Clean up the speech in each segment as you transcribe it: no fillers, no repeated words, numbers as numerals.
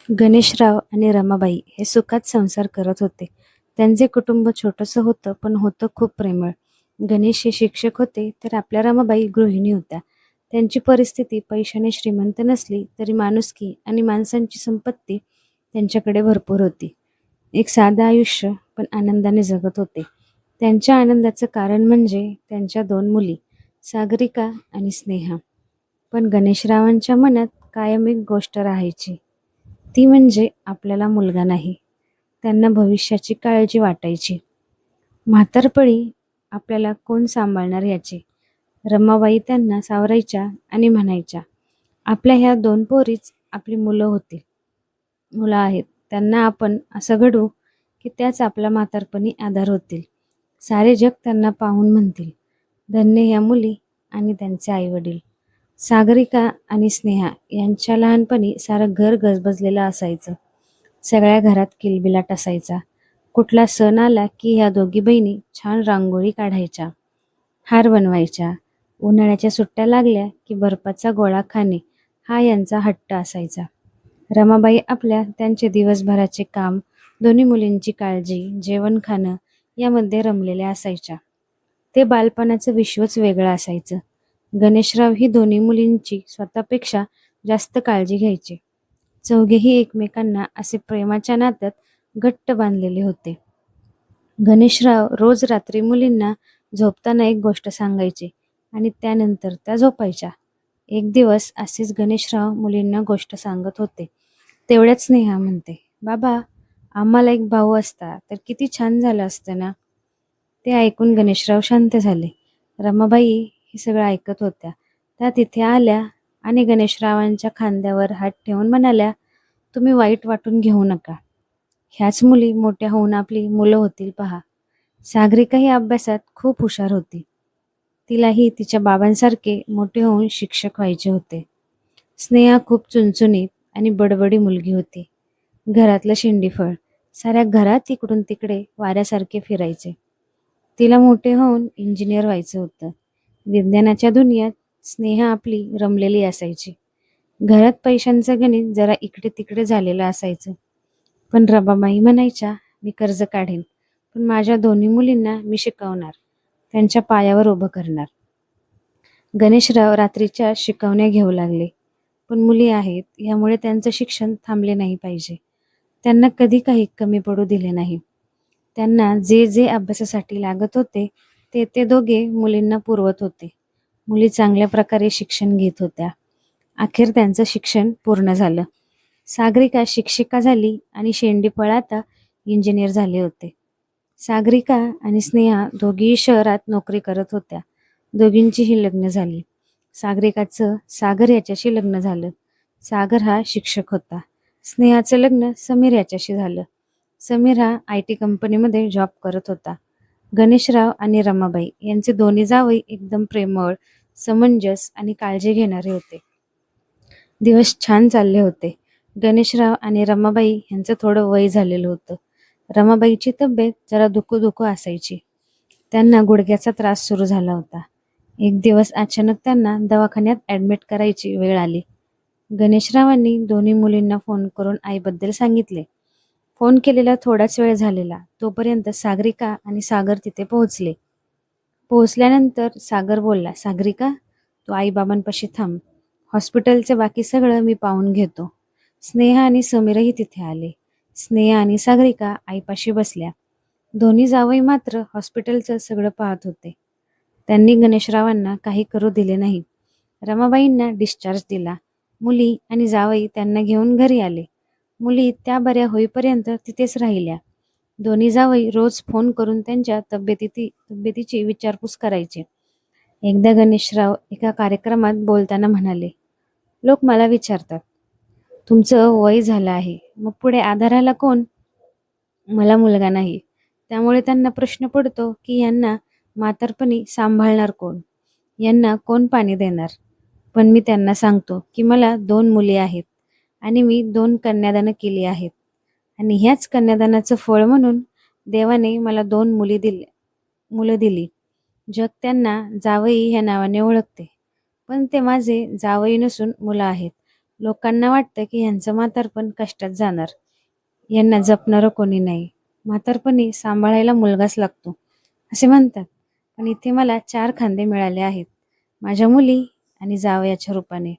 गणेशराव आणि रमाबाई हे सुखात संसार करत होते. त्यांचे कुटुंब छोटंसं होतं, पण होतं खूप प्रेमळ. गणेश हे शिक्षक होते, तर आपल्या रमाबाई गृहिणी होत्या. त्यांची परिस्थिती पैशाने श्रीमंत नसली तरी माणुसकी आणि माणसांची संपत्ती त्यांच्याकडे भरपूर होती. एक साधं आयुष्य, पण आनंदाने जगत होते. त्यांच्या आनंदाचं कारण म्हणजे त्यांच्या 2 मुली, सागरिका आणि स्नेहा. पण गणेशरावांच्या मनात कायम एक गोष्ट राहायची. ती म्हणजे आपल्याला मुलगा नाही. त्यांना भविष्याची काळजी वाटायची. म्हातारपणी आपल्याला कोण सांभाळणार याची. रमाबाई त्यांना सावरायच्या आणि म्हणायच्या, आपल्या ह्या 2 पोरीच आपली मुलं आहेत. त्यांना आपण असं घडवू की त्याच आपला म्हातारपणी आधार होतील. सारे जग त्यांना पाहून म्हणतील, धन्य ह्या मुली आणि त्यांचे आईवडील. सागरिका आणि स्नेहा यांच्या लहानपणी सारं घर गजबजलेलं असायचं. सगळ्या घरात किलबिलाट असायचा. कुठला सण आला की ह्या दोघी बहिणी छान रांगोळी काढायच्या, हार बनवायच्या. उन्हाळ्याच्या सुट्ट्या लागल्या की बर्फाचा गोळा खाणे हा यांचा हट्ट असायचा. रमाबाई आपल्या त्यांचे दिवसभराचे काम, दोन्ही मुलींची काळजी, जेवण खाणं यामध्ये रमलेल्या असायच्या. ते बालपणाचं विश्वच वेगळं असायचं. गणेशराव ही दोन्ही मुलींची स्वतःपेक्षा जास्त काळजी घ्यायचे. चौघेही एकमेकांना असे प्रेमाच्या नात्यात घट्ट बांधलेले होते. गणेशराव रोज रात्री मुलींना झोपताना एक गोष्ट सांगायचे आणि त्यानंतर त्या झोपायच्या. एक दिवस असेच गणेशराव मुलींना गोष्ट सांगत होते. तेवढ्यात स्नेहा म्हणते, बाबा, आम्हाला एक भाऊ असता तर किती छान झालं असतं ना. ते ऐकून गणेशराव शांत झाले. रमाबाई हे सगळं ऐकत होत्या. त्या तिथे आल्या आणि गणेशरावांच्या खांद्यावर हात ठेवून म्हणाल्या, तुम्ही वाईट वाटून घेऊ नका. ह्याच मुली मोठ्या होऊन आपली मुलं होतील पहा. सागरिका ही अभ्यासात खूप हुशार होती. तिलाही तिच्या बाबांसारखे मोठे होऊन शिक्षक व्हायचे होते. स्नेहा खूप चुणचुणीत आणि बडबडी मुलगी होती. घरातलं शेंडीफळ साऱ्या घरात इकडून तिकडे वाऱ्यासारखे फिरायचे. तिला मोठे होऊन इंजिनियर व्हायचं होतं. विज्ञानाच्या दुनियात स्नेहा आपली रमलेली असायची. घरात पैशांचं गणित जरा इकडे तिकडे झालेलं असायचं. पण रमाबाई म्हणायच्या, मी कर्ज काढेन, पण माझ्या दोन्ही मुलींना मी शिकवणार, त्यांच्या पायावर उभं करणार. गणेशराव रात्रीच्या शिकवण्या घेऊ लागले. पण मुली आहेत यामुळे त्यांचं शिक्षण थांबले नाही पाहिजे. त्यांना कधी काही कमी पडू दिले नाही. त्यांना जे जे अभ्यासासाठी लागत होते ते ते दोघे मुलींना पुरवत होते. मुली चांगल्या प्रकारे शिक्षण घेत होत्या. अखेर त्यांचं शिक्षण पूर्ण झालं. सागरिका शिक्षिका झाली आणि शेंडीफळ आता इंजिनियर झाले होते. सागरिका आणि स्नेहा दोघीही शहरात नोकरी करत होत्या. दोघींचीही लग्न झाली. सागरिकाचं सागर याच्याशी लग्न झालं. सागर हा शिक्षक होता. स्नेहाचं लग्न समीर याच्याशी झालं. समीर हा IT कंपनीमध्ये जॉब करत होता. गणेशराव आणि रमाबाई यांचे दोन्ही जावई एकदम प्रेमळ, समंजस आणि काळजी घेणारे होते. दिवस छान चालले होते. गणेशराव आणि रमाबाई यांचं थोडं वय झालेलं होतं. रमाबाईची तब्येत जरा दुखू असायची. त्यांना गुडघ्याचा त्रास सुरू झाला होता. एक दिवस अचानक त्यांना दवाखान्यात ॲडमिट करायची वेळ आली. गणेशरावांनी दोन्ही मुलींना फोन करून आईबद्दल सांगितले. फोन केलेला थोडाच वेळ झालेला तोपर्यंत सागरिका आणि सागर तिथे पोहोचले. पोहोचल्यानंतर सागर बोलला, सागरिका, तू आईबाबांपाशी थांब. हॉस्पिटलचे बाकी सगळं मी पाहून घेतो. स्नेहा आणि समीरही तिथे आले. स्नेहा आणि सागरिका आईपाशी बसल्या. दोन्ही जावई मात्र हॉस्पिटलचं सगळं पाहत होते. त्यांनी गणेशरावांना काही करू दिले नाही. रमाबाईंना डिस्चार्ज दिला. मुली आणि जावई त्यांना घेऊन घरी आले. मुली त्या बऱ्या होईपर्यंत तिथेच राहिल्या. दोन्ही जावई रोज फोन करून त्यांच्या तब्येतीची विचारपूस करायचे. एकदा गणेशराव एका कार्यक्रमात बोलताना म्हणाले, लोक मला विचारतात, तुमचं वय झालं आहे, मग पुढे आधाराला कोण? मला मुलगा नाही. त्यामुळे त्यांना प्रश्न पडतो की यांना म्हातारपणी सांभाळणार कोण? यांना कोण पाणी देणार? पण मी त्यांना सांगतो की मला 2 मुली आहेत आणि मी 2 कन्यादानं केली आहेत. आणि ह्याच कन्यादानाचं फळ म्हणून देवाने मला 2 मुलं दिली. जग त्यांना जावई ह्या नावाने ओळखते. पण ते माझे जावई नसून मुलं आहेत. लोकांना वाटतं की ह्यांचं म्हातारपण कष्टात जाणार, यांना जपणारं कोणी नाही, म्हातारपणी सांभाळायला मुलगाच लागतो असे म्हणतात. पण इथे मला 4 खांदे मिळाले आहेत, माझ्या मुली आणि जावयाच्या रूपाने.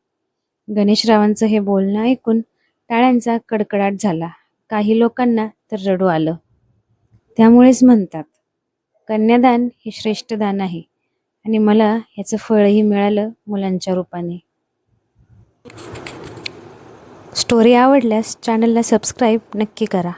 गणेशरावांचं हे बोलणं ऐकून टाळ्यांचा कडकडाट झाला. काही लोकांना तर रडू आलं. त्यामुळेच म्हणतात, कन्यादान हे श्रेष्ठ दान आहे आणि मला ह्याचं फळही मिळालं मुलांच्या रूपाने. स्टोरी आवडल्यास चॅनलला सबस्क्राईब नक्की करा.